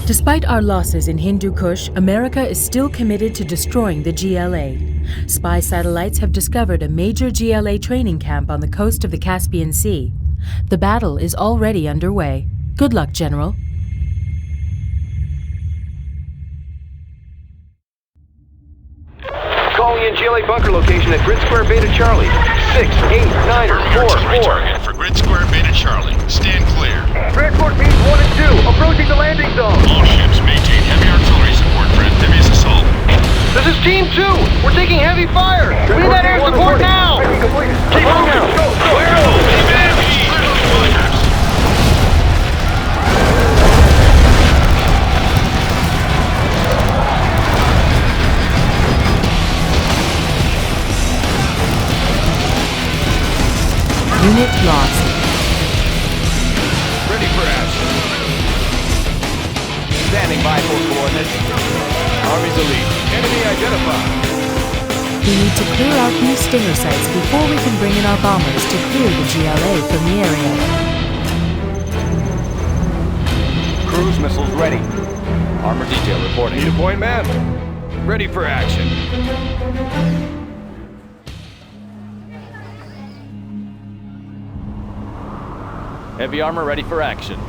Despite our losses in Hindu Kush, America is still committed to destroying the GLA. Spy satellites have discovered a major GLA training camp on the coast of the Caspian Sea. The battle is already underway. Good luck, General. Calling in GLA bunker location at Grid Square Beta Charlie. 6, 8, 9, Confirm 4, artillery 4. target for Grid Square Beta Charlie. Stand clear. Transport teams 1 and 2, approaching the landing zone. All ships maintain heavy artillery support for amphibious assault. This is Team 2. We're taking heavy fire. We need that air support now. Keep moving. Go. Clear all baby! Clear those fighters! Unit lost. Ready for action. Standing by for coordinates. Army's elite. Enemy identified. We need to clear out these Stinger sites before we can bring in our bombers to clear the GLA from the area. Cruise missiles ready. Armor detail reporting. Need a point man. Ready for action. Heavy armor ready for action.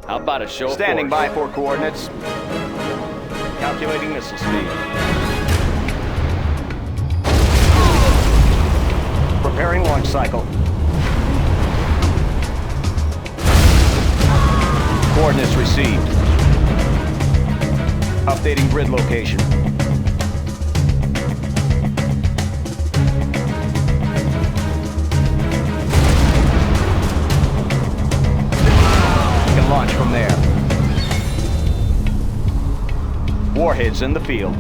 How about a show of Standing force? by for coordinates. Calculating missile speed. Preparing launch cycle. Coordinates received. Updating grid location. We can launch from there. Warheads in the field.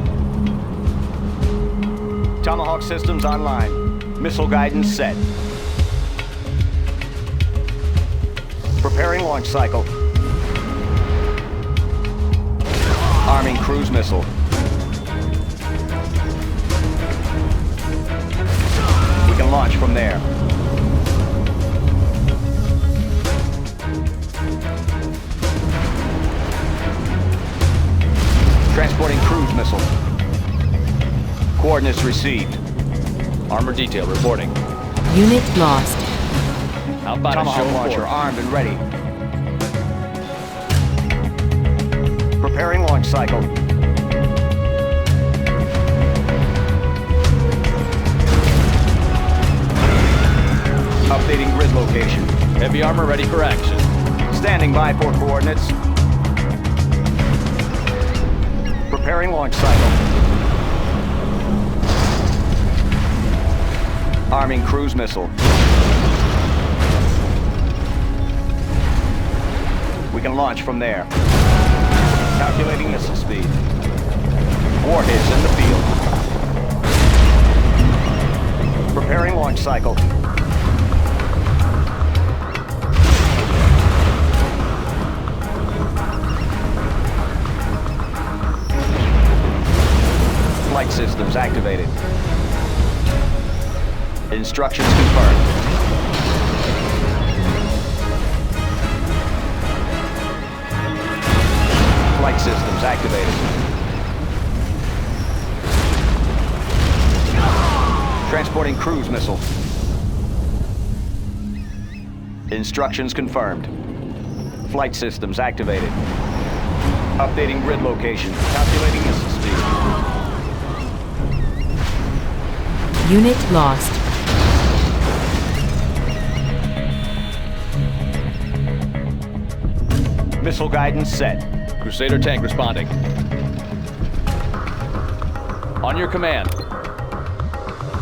Tomahawk systems online. Missile guidance set. Preparing launch cycle. Arming cruise missile. We can launch from there. Transporting cruise missile. Coordinates received. Armor detail reporting. Unit lost. How about a show Tomahawk of launcher force? armed and ready. Preparing launch cycle. Updating grid location. Heavy armor ready for action. Standing by for coordinates. Preparing launch cycle. Arming cruise missile. We can launch from there. Calculating missile speed. Warheads in the field. Preparing launch cycle. Flight systems activated. Instructions confirmed. Flight systems activated. Transporting cruise missile. Instructions confirmed. Flight systems activated. Updating grid location. Calculating missile speed. Unit lost. Missile guidance set. Crusader tank responding. On your command.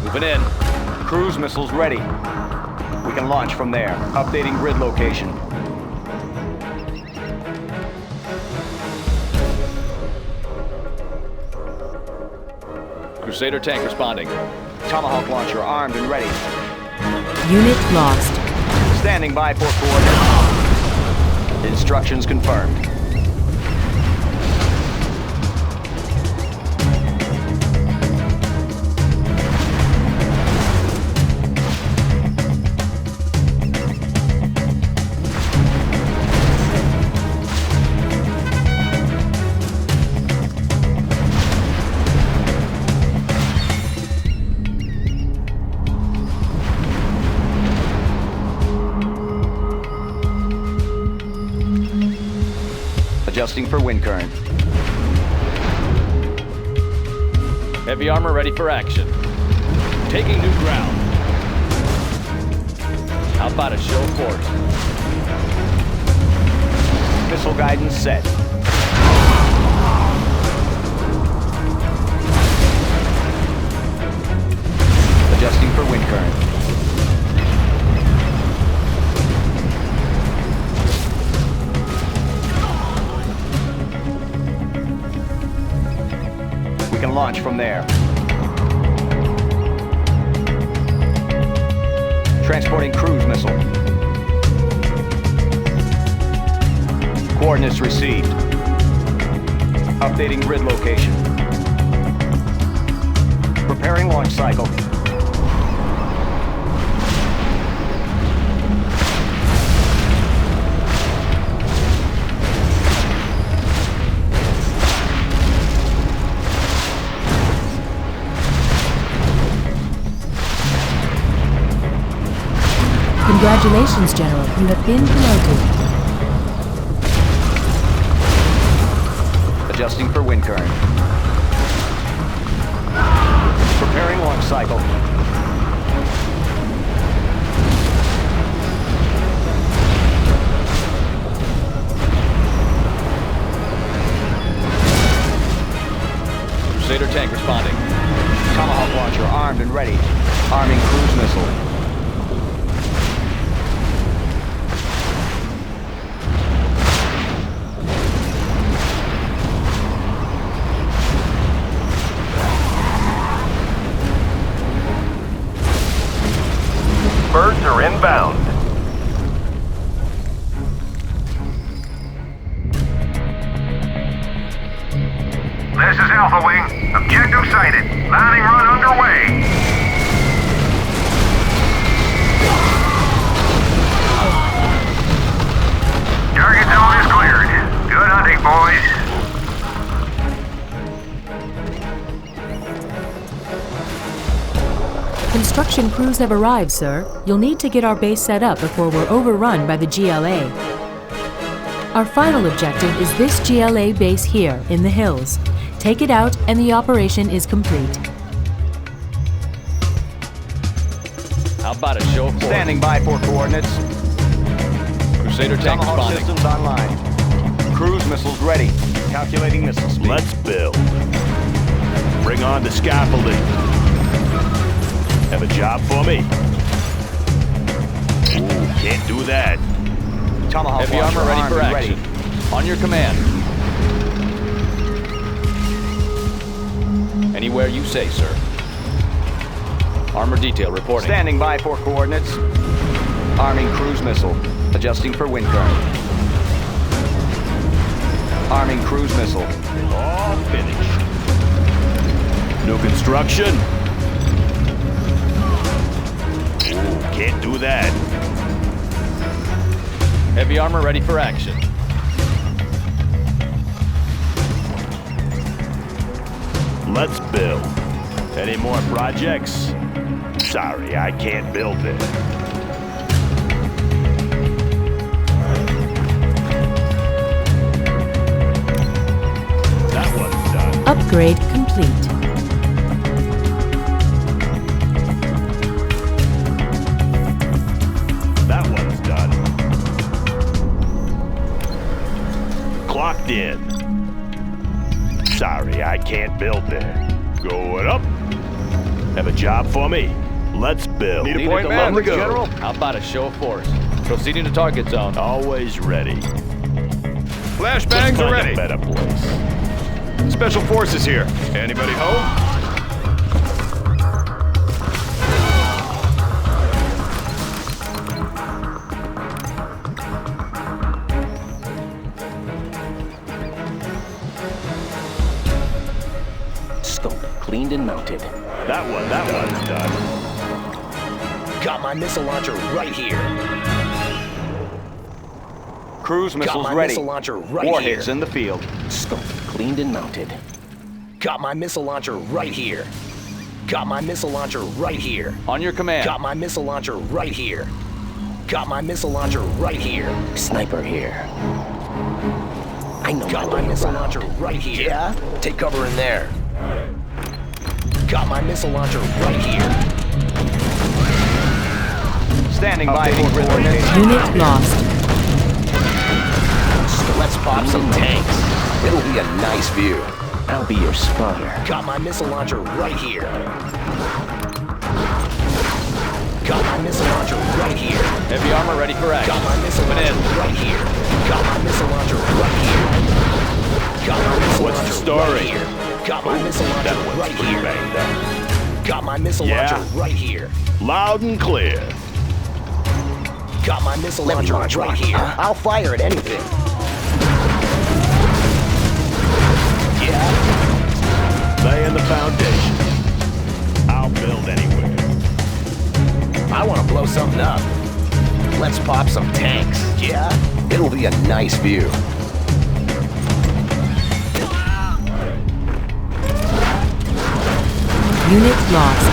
Moving in. Cruise missiles ready. We can launch from there. Updating grid location. Crusader tank responding. Tomahawk launcher armed and ready. Unit lost. Standing by for coordinates. Instructions confirmed. Adjusting for wind current. Heavy armor ready for action. Taking new ground. How about a show of force? Missile guidance set. Adjusting for wind current. We can launch from there. Transporting cruise missile. Coordinates received. Updating grid location. Preparing launch cycle. Congratulations, General. You have been promoted. Adjusting for wind current. Preparing launch cycle. Crusader tank responding. Tomahawk launcher armed and ready. Arming cruise missile. Birds are inbound. This is Alpha Wing. Objective sighted. Landing run underway. Target zone is cleared. Good hunting, boys. Construction crews have arrived, sir. You'll need to get our base set up before we're overrun by the GLA. Our final objective is this GLA base here, in the hills. Take it out, and the operation is complete. How about a show of force? Standing by for coordinates. Crusader tank Tomahawk responding. systems online. Cruise missiles ready. Calculating missile speed. Let's build. Bring on the scaffolding. Have a job for me? Ooh, can't do that. Tomahawk Heavy launcher armor ready armed for and action. On your command. Anywhere you say, sir. Armor detail reporting. Standing by for coordinates. Arming cruise missile. Adjusting for wind current. Arming cruise missile. All finished. New construction? Ooh, can't do that. Heavy armor ready for action. Let's build. Any more projects? Sorry, I can't build it. That one's done. Upgrade complete. That one's done. Clocked in. Sorry, I can't build there. Going up. Have a job for me? Let's build. Need a Needed point to man, load the General? How about a show of force? Proceeding to target zone. Always ready. Flashbangs are Find a ready. better place. Special forces here. Anybody home? Scope cleaned and mounted. That one's done. Got my missile launcher right here. Cruise Got missiles my ready. missile launcher right Warheads here. in the field. Scope cleaned and mounted. Got my missile launcher right here. Got my missile launcher right here. On your command. Got my missile launcher right here. Got my missile launcher right here. Sniper here. I know got my missile launcher right here. Yeah? Take cover in there. Got my missile launcher right here. Standing by for coordinates. Unit lost. Let's pop some tanks. It'll be a nice view. I'll be your spotter. Got my missile launcher right here. Got my missile launcher right here. Heavy armor ready for action. Got my missile Moving launcher in. right here. Got my missile launcher right here. Got my missile What's the launcher story? right here. Got my missile That launcher one's right pretty here. banged up. Got my missile Yeah? launcher right here. Loud and clear. Got my missile launcher right here. I'll fire at anything. Yeah. Laying the foundation. I'll build anywhere. I want to blow something up. Let's pop some tanks. Yeah? It'll be a nice view. Unit lost.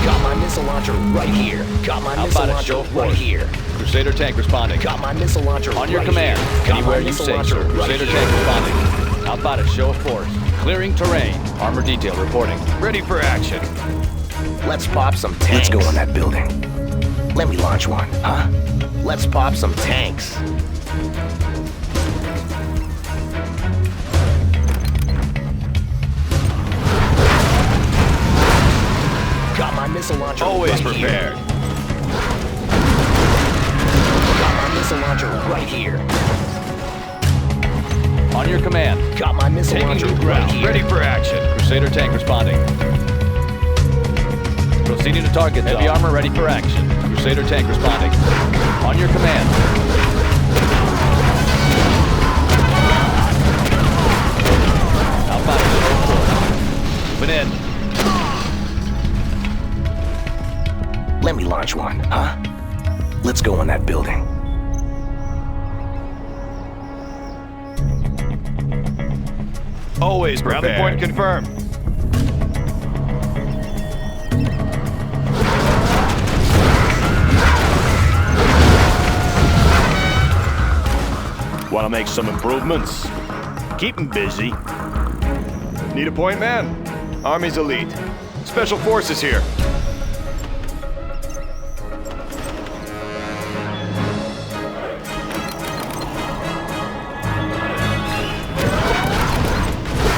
Got my missile launcher right here. Got my How missile about a launcher show of right force? here. Crusader tank responding. Got my missile launcher On your right command. here. Got Anywhere my you missile say, launcher sir. right Crusader here. tank responding. How about a show of force? Clearing terrain. Armor detail reporting. Ready for action. Let's pop some tanks. Let's go in that building. Let me launch one, huh? Let's pop some tanks. Got my missile launcher Always right prepared. here. Got my missile launcher right here. On your command. Got my missile Taking launcher new right ground. here. Ready for action. Crusader tank responding. Proceeding to target zone. Heavy armor ready for action. Crusader tank responding. On your command. How about a show of force? Moving in. Let me launch one, huh? Let's go in that building. Always prepared. Rally point confirmed. Want to make some improvements? Keep 'em busy. Need a point man. Army's elite. Special forces here.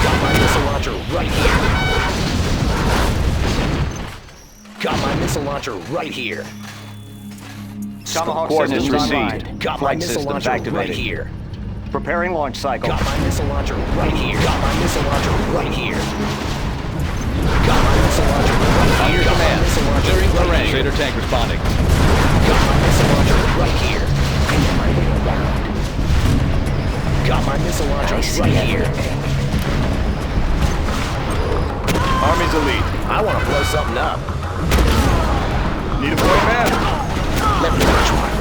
Got my missile launcher right here. Got my missile launcher right here. Tomahawk Coordinates systems received. online. Got my Flight missile systems launcher activated. right here. Preparing launch cycle. Got my missile launcher right here. Got my missile launcher right here. Got my missile launcher right here. On your Got my command. missile launcher Clearing right terrain. here. Crusader tank responding. Got my missile launcher right here. I know my way around. Got my missile launcher right here. Army's elite. I want to blow something up. Need a point man. Let me launch one.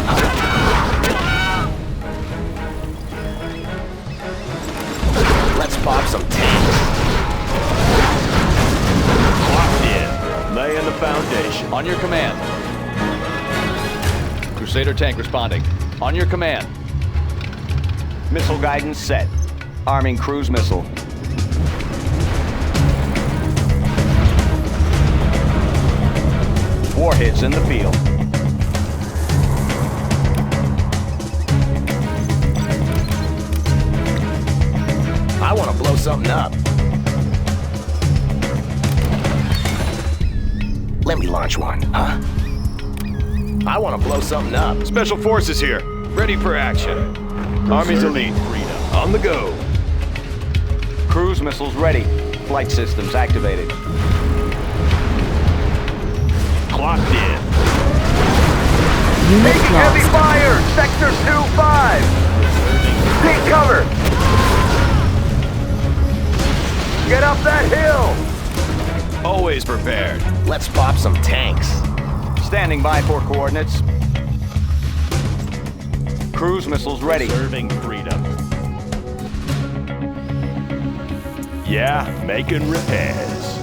Let's pop some tanks. Locked in. Laying the foundation. On your command. Crusader tank responding. On your command. Missile guidance set. Arming cruise missile. Warheads in the field. I want to blow something up. Let me launch one, huh? I want to blow something up. Special Forces here. Ready for action. Army's elite. Freedom. On the go. Cruise missiles ready. Flight systems activated. Clocked in. Unit lost. fire! Sector 2-5! Take cover! Get up that hill! Always prepared. Let's pop some tanks. Standing by for coordinates. Cruise missiles ready. Serving freedom. Yeah, making repairs.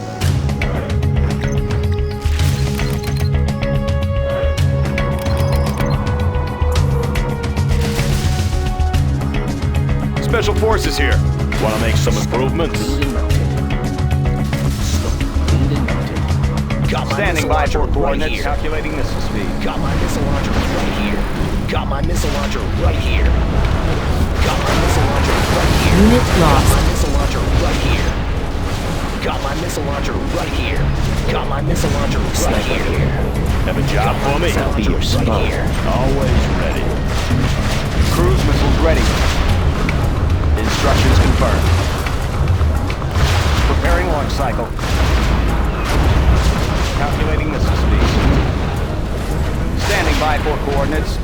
Special Forces here. Want to make some improvements? Got my Standing missile by launcher for right coordinates. here. Calculating missile speed. Got my missile launcher right here. Got my missile launcher right here. Got my missile launcher right here. Unit lost. Got my missile launcher right here. Got my missile launcher right here. Got my missile launcher right here. Have a job for me? Right here. Always ready. Cruise missiles ready. Instructions confirmed. Preparing launch cycle. Calculating missile speed. Standing by for coordinates.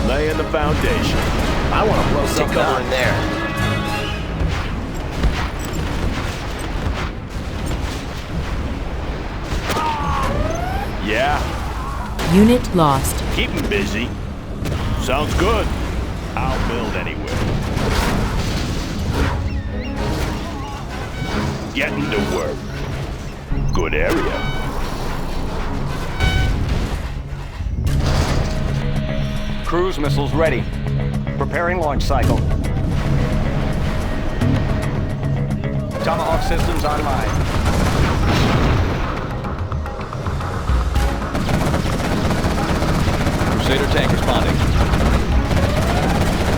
Laying the foundation. I want to blow something up in there. Yeah, Unit lost. keep 'em busy. Sounds good. I'll build anywhere. Getting to work. Good area. Cruise missiles ready. Preparing launch cycle. Tomahawk systems online. Crusader tank responding.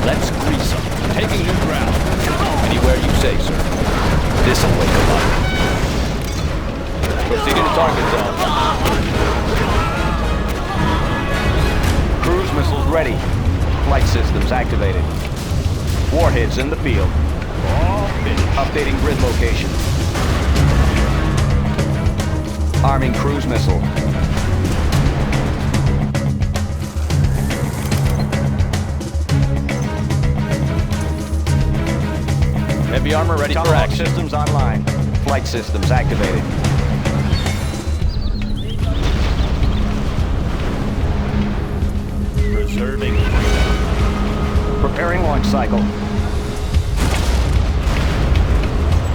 Let's grease 'em. Taking new ground. Anywhere you say, sir. This'll wake 'em up. Proceeding to target zone. Cruise missiles ready. Flight systems activated. Warheads in the field. All finished. Updating grid location. Arming cruise missile. Heavy armor ready for Tomahawk action. systems online. Flight systems activated. Preserving freedom. Preparing launch cycle.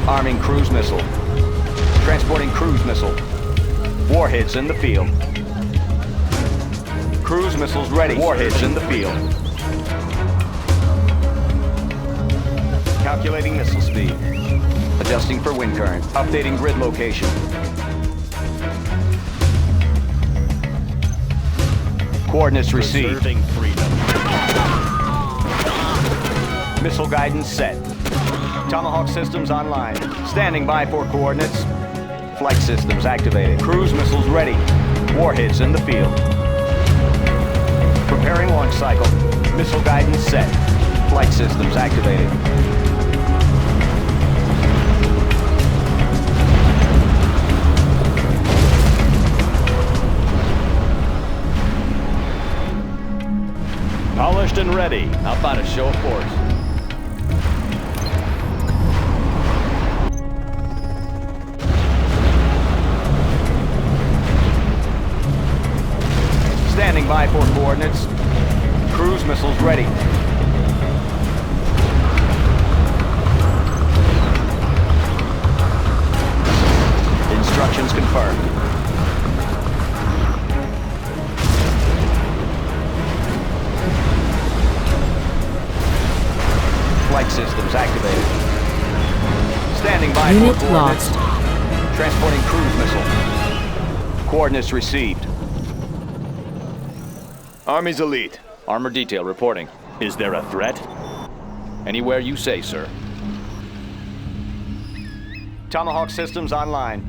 Arming cruise missile. Transporting cruise missile. Warheads in the field. Cruise missiles ready. Warheads in the field. Calculating missile speed. Adjusting for wind current. Updating grid location. Coordinates received. Preserving freedom. Missile guidance set. Tomahawk systems online. Standing by for coordinates. Flight systems activated. Cruise missiles ready. Warheads in the field. Preparing launch cycle. Missile guidance set. Flight systems activated. Polished and ready. How about a show of force? Standing by for coordinates. Cruise missiles ready. Instructions confirmed. Flight systems activated. Standing by Unit for coordinates. lost. Transporting cruise missile. Coordinates received. Army's elite. Armor detail reporting. Is there a threat? Anywhere you say, sir. Tomahawk systems online.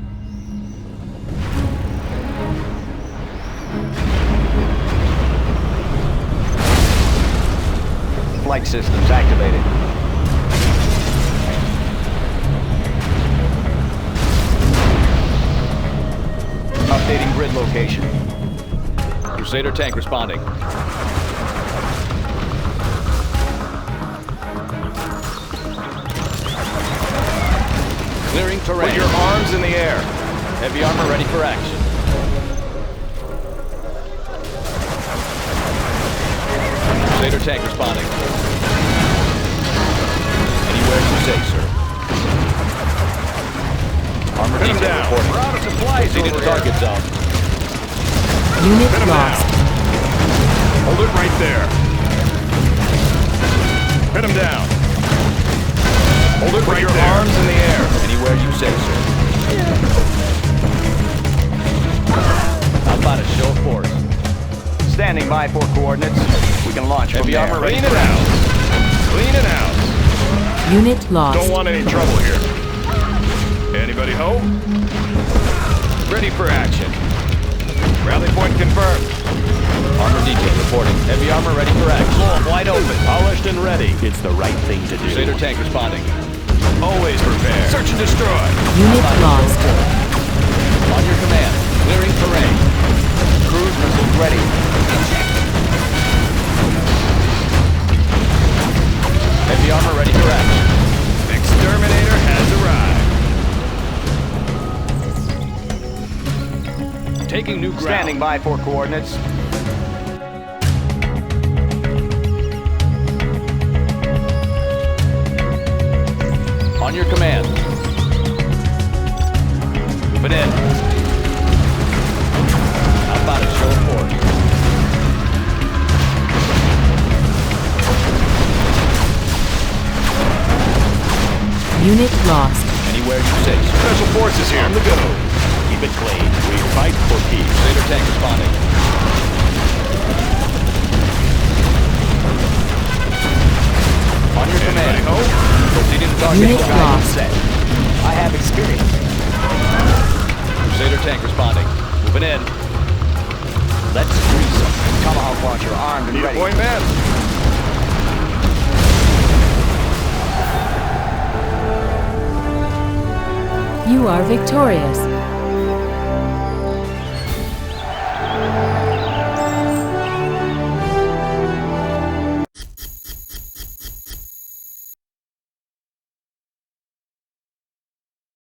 Flight systems activated. Updating grid location. Crusader tank responding. Clearing terrain. Put your arms in the air. Heavy armor ready for action. Crusader tank responding. Anywhere you say, sir. Armor Pin 'em detail down. reporting. We're out of supplies Proceeding over to here. target zone. Unit Pin 'em lost. down. Hold it right there. Pin him down. Hold it Put right your there. arms in the air. Anywhere you say, sir. How about a show of force? Standing by for coordinates. We can launch from Heavy there. armor ready Clean it for out. action. Clean it out. Unit lost. Don't want any trouble here. Anybody home? Ready for action. Rally point confirmed. Armor detail reporting. Heavy armor ready for action. Floor wide open. Polished and ready. It's the right thing to do. Crusader tank responding. Always prepared. Search and destroy. Unit lost. On your command. Clearing terrain. Cruise missiles ready. Heavy armor ready for action. Exterminator has arrived. Taking new ground. Standing by for coordinates. On your command. Moving in. How about a show of force? Unit lost. Anywhere you say, sir. Special forces here. On the go. Keep it clean. We fight for peace. Crusader tank responding. On your command. Anybody home? Proceeding to target Unit location. lost. Set. I have experience. Crusader tank responding. Moving in. Let's grease them. Tomahawk launcher armed and Need a ready. point man. You are victorious.